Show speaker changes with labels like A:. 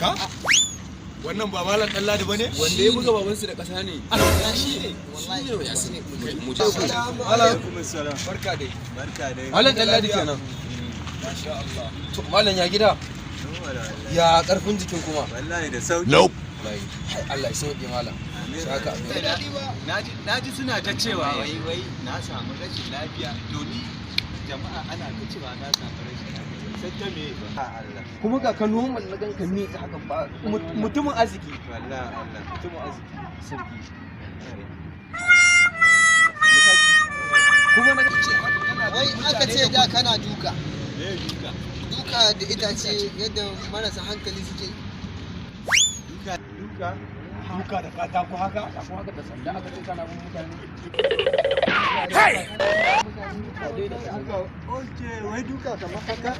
A: Ka? Wannan ba malam Ɗanladi bane?
B: Wanda ya buga babansu da ƙasa ne.
C: Allah shi ne. Wallahi
B: ya sani. Mu je.
A: Alaikum assalam. Barka dai.
C: Barka dai.
B: Malam Ɗanladi kenan.
A: Masha Allah.
B: To malam ya gida? Ya karfin jikin kuma?
C: Wallahi da sauki.
A: Nope.
B: Allah ya sauke malam. Shaka.
C: Naji suna ta cewa wai na samu rashin lafiya. To ni jama'a ana ta cewa na samu rashin lafiya. Sai ta me ba Allah.
B: Kuma ga ka normal na ganka ne ta haka ba mutumin arziki.
C: Wallahi Allah.
B: Mutumin arziki. Sarki.
C: Kuma na
D: Wai aka ce da kana duka.
C: me duka?
D: Duka da itace yadda marasa hankali suke.
C: Duka.
A: Duka da katako haka?
B: Ko haka da sanda aka ce kana bin mutane.
C: Oke, wai duka kamar haka?